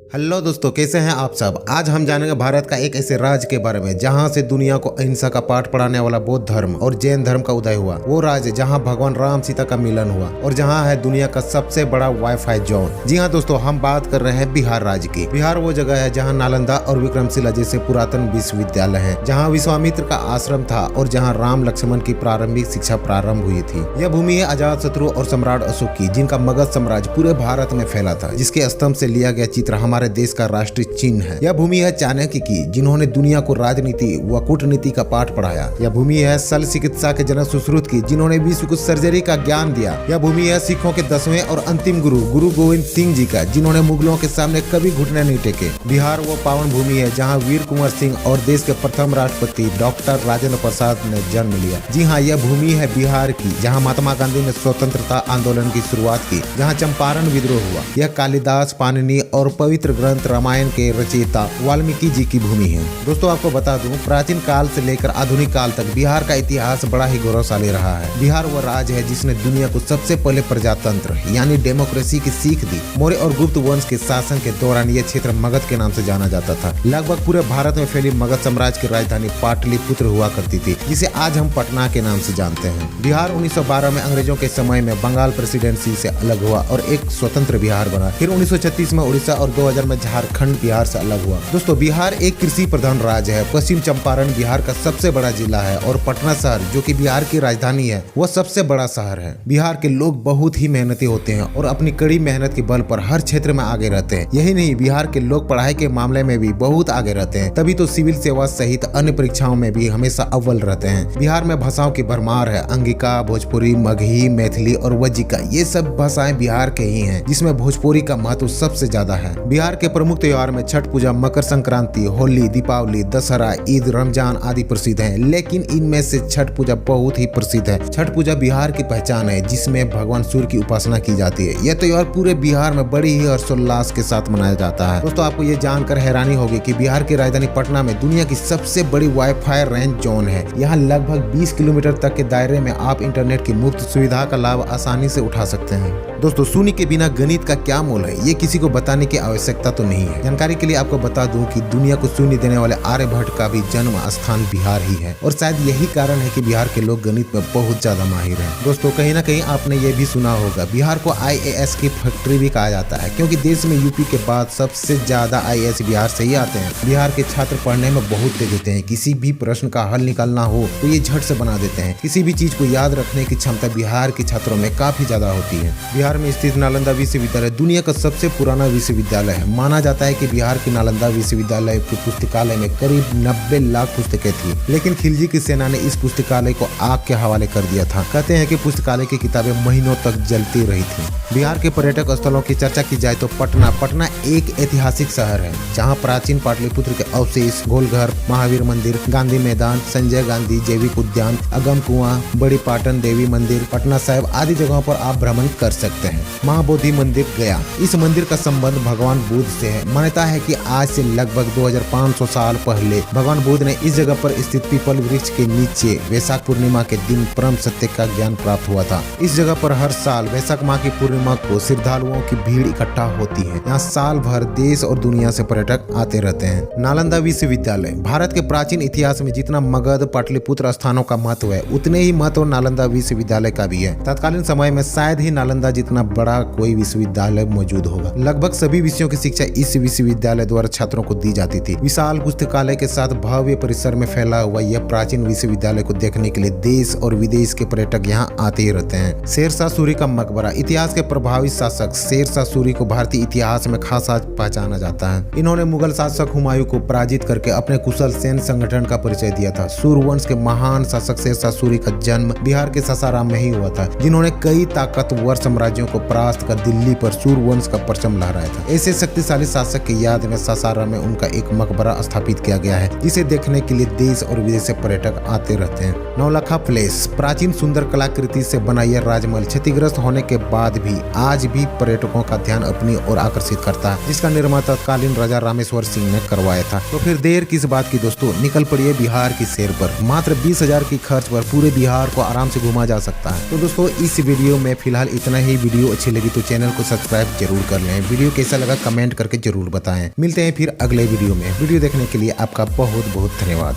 Hello दोस्तों, कैसे हैं आप सब। आज हम जानेंगे भारत का एक ऐसे राज्य के बारे में जहां से दुनिया को अहिंसा का पाठ पढ़ाने वाला बौद्ध धर्म और जैन धर्म का उदय हुआ। वो राज्य जहां भगवान राम सीता का मिलन हुआ और जहां है दुनिया का सबसे बड़ा वाईफाई जोन। जी हां दोस्तों, हम बात कर रहे हैं बिहार राज्य की। बिहार वो जगह है जहाँ नालंदा और विक्रमशिला जैसे पुरातन विश्वविद्यालय है, जहाँ विश्वामित्र का आश्रम था और जहाँ राम लक्ष्मण की प्रारंभिक शिक्षा प्रारंभ हुई थी। यह भूमि है अजात शत्रु और सम्राट अशोक की, जिनका मगध साम्राज्य पूरे भारत में फैला था, जिसके स्तंभ से लिया गया चित्र हमारे देश का राष्ट्रीय चिन्ह है। यह भूमि है चाणक्य की, जिन्होंने दुनिया को राजनीति व कूटनीति का पाठ पढ़ाया। यह भूमि है शल्य चिकित्सा के जनक सुश्रुत की, जिन्होंने विश्व को सर्जरी का ज्ञान दिया। यह भूमि है सिखों के 10वें और अंतिम गुरु गुरु गोविंद सिंह जी का, जिन्होंने मुगलों के सामने कभी घुटने नहीं टेके। बिहार वो पावन भूमि है जहाँ वीर कुंवर सिंह और देश के प्रथम राष्ट्रपति डॉक्टर राजेंद्र प्रसाद ने जन्म लिया। जी हाँ, यह भूमि है बिहार की, जहाँ महात्मा गांधी ने स्वतंत्रता आंदोलन की शुरुआत की, जहाँ चंपारण विद्रोह हुआ। यह कालिदास, पाणिनि और पवित्र ग्रंथ रामायण के रचयिता वाल्मीकि जी की भूमि है। दोस्तों, आपको बता दूं, प्राचीन काल से लेकर आधुनिक काल तक बिहार का इतिहास बड़ा ही गौरवशाली रहा है। बिहार वो राज्य है जिसने दुनिया को सबसे पहले प्रजातंत्र यानी डेमोक्रेसी की सीख दी। मौर्य और गुप्त वंश के शासन के दौरान यह क्षेत्र मगध के नाम से जाना जाता था। लगभग पूरे भारत में फैली मगध साम्राज्य की राजधानी पाटलिपुत्र हुआ करती थी, जिसे आज हम पटना के नाम से जानते हैं। बिहार 1912 में अंग्रेजों के समय में बंगाल प्रेसिडेंसी से अलग हुआ और एक स्वतंत्र बिहार बना। फिर 1936 में उड़ीसा और 2000 में झारखंड बिहार से अलग हुआ। दोस्तों, बिहार एक कृषि प्रधान राज्य है। पश्चिम चंपारण बिहार का सबसे बड़ा जिला है और पटना शहर, जो कि बिहार की राजधानी है, वह सबसे बड़ा शहर है। बिहार के लोग बहुत ही मेहनती होते हैं और अपनी कड़ी मेहनत के बल पर हर क्षेत्र में आगे रहते हैं। यही नहीं, बिहार के लोग पढ़ाई के मामले में भी बहुत आगे रहते हैं, तभी तो सिविल सेवा सहित अन्य परीक्षाओं में भी हमेशा अव्वल रहते हैं। बिहार में भाषाओं की भरमार है। अंगिका, भोजपुरी, मगही, मैथिली और वज्जिका, ये सब भाषाएं बिहार के ही हैं, जिसमें भोजपुरी का महत्व सबसे ज्यादा है। बिहार के प्रमुख त्योहार में छठ पूजा, मकर संक्रांति, होली, दीपावली, दशहरा, ईद, रमजान आदि प्रसिद्ध हैं, लेकिन इनमें से छठ पूजा बहुत ही प्रसिद्ध है। छठ पूजा बिहार की पहचान है, जिसमें भगवान सूर्य की उपासना की जाती है। यह त्योहार पूरे बिहार में बड़ी ही हर्षोल्लास के साथ मनाया जाता है। दोस्तों, आपको ये जानकर हैरानी होगी कि बिहार की राजधानी पटना में दुनिया की सबसे बड़ी वाईफाई रेंज जोन है। यहाँ लगभग 20 किलोमीटर तक के दायरे में आप इंटरनेट की मुफ्त सुविधा का लाभ आसानी से उठा सकते हैं। दोस्तों, शून्य के बिना गणित का क्या मोल है, ये किसी को बताने की आवश्यकता तो नहीं है। जानकारी के लिए आपको बता दूं कि दुनिया को शून्य देने वाले आर्यभट्ट का भी जन्म स्थान बिहार ही है और शायद यही कारण है कि बिहार के लोग गणित में बहुत ज्यादा माहिर हैं। दोस्तों, कहीं ना कहीं आपने ये भी सुना होगा, बिहार को IAS की फैक्ट्री भी कहा जाता है, क्योंकि देश में यूपी के बाद सबसे ज्यादा IAS बिहार से ही आते हैं। बिहार के छात्र पढ़ने में बहुत तेज होते हैं। किसी भी प्रश्न का हल निकालना हो तो ये झट से बना देते हैं। किसी भी चीज को याद रखने की क्षमता बिहार के छात्रों में काफी ज्यादा होती है। बिहार में स्थित नालंदा विश्वविद्यालय दुनिया का सबसे पुराना विश्वविद्यालय है। माना जाता है कि बिहार के नालंदा विश्वविद्यालय के पुस्तकालय में करीब 90 लाख पुस्तकें थी, लेकिन खिलजी की सेना ने इस पुस्तकालय को आग के हवाले कर दिया था। कहते हैं कि पुस्तकालय की किताबें महीनों तक जलती रही थी। बिहार के पर्यटक स्थलों की चर्चा की जाए तो पटना एक ऐतिहासिक शहर है, जहां प्राचीन पाटलिपुत्र के अवशेष, गोलघर, महावीर मंदिर, गांधी मैदान, संजय गांधी जैविक उद्यान, अगम कुआं, बड़ी पाटन देवी मंदिर, पटना साहिब आदि जगहों पर आप भ्रमण कर सकते हैं। महाबोधि मंदिर गया, इस मंदिर का संबंध भगवान बुद्ध से है। मान्यता है कि आज से लगभग 2500 साल पहले भगवान बुद्ध ने इस जगह पर स्थित पीपल वृक्ष के नीचे वैशाख पूर्णिमा के दिन परम सत्य का ज्ञान प्राप्त हुआ था। इस जगह पर हर साल वैशाख माह की पूर्णिमा को श्रद्धालुओं की भीड़ इकट्ठा होती है। यहाँ साल भर देश और दुनिया से पर्यटक आते रहते हैं। नालंदा विश्वविद्यालय, भारत के प्राचीन इतिहास में जितना मगध, पाटलिपुत्र स्थानों का महत्व है, उतने ही महत्व नालंदा विश्वविद्यालय का भी है। तत्कालीन समय में शायद ही नालंदा जितना बड़ा कोई विश्वविद्यालय मौजूद होगा। लगभग सभी विषयों की शिक्षा इस विश्वविद्यालय द्वारा छात्रों को दी जाती थी। विशाल पुस्तकालय के साथ भव्य परिसर में फैला हुआ यह प्राचीन विश्वविद्यालय को देखने के लिए देश और विदेश के पर्यटक यहाँ आते ही रहते हैं। शेरशाह सूरी का मकबरा, इतिहास के प्रभावी शासक शेरशाह सूरी को भारतीय इतिहास में खासा पहचाना जाता है। इन्होंने मुगल शासक हुमायूं को पराजित करके अपने कुशल सैन्य संगठन का परिचय दिया था। सूर्यवंश के महान शासक शेरशाह सूरी का जन्म बिहार के सासाराम में ही हुआ था, जिन्होंने कई ताकतवर साम्राज्यों को परास्त कर दिल्ली पर सूर्यवंश का परचम लहराया था। ऐसे शक्तिशाली शासक की याद में सासाराम में उनका एक मकबरा स्थापित किया गया है, जिसे देखने के लिए देश और विदेश से पर्यटक आते रहते हैं। नौलखा पैलेस, प्राचीन सुंदर कलाकृति से बना यह राजमहल क्षतिग्रस्त होने के बाद भी आज भी पर्यटकों का ध्यान अपनी ओर आकर्षित करता है, जिसका निर्माण तत्कालीन राजा रामेश्वर सिंह ने करवाया था। तो फिर देर किस बात की दोस्तों, निकल पड़िए बिहार की सैर पर। मात्र 20,000 की खर्च पर पूरे बिहार को आराम से घुमा जा सकता है। तो दोस्तों, इस वीडियो में फिलहाल इतना ही। वीडियो अच्छी लगी तो चैनल को सब्सक्राइब जरूर कर लें। वीडियो कैसा लगा कमेंट कमेंट करके जरूर बताएं। मिलते हैं फिर अगले वीडियो में। वीडियो देखने के लिए आपका बहुत बहुत धन्यवाद।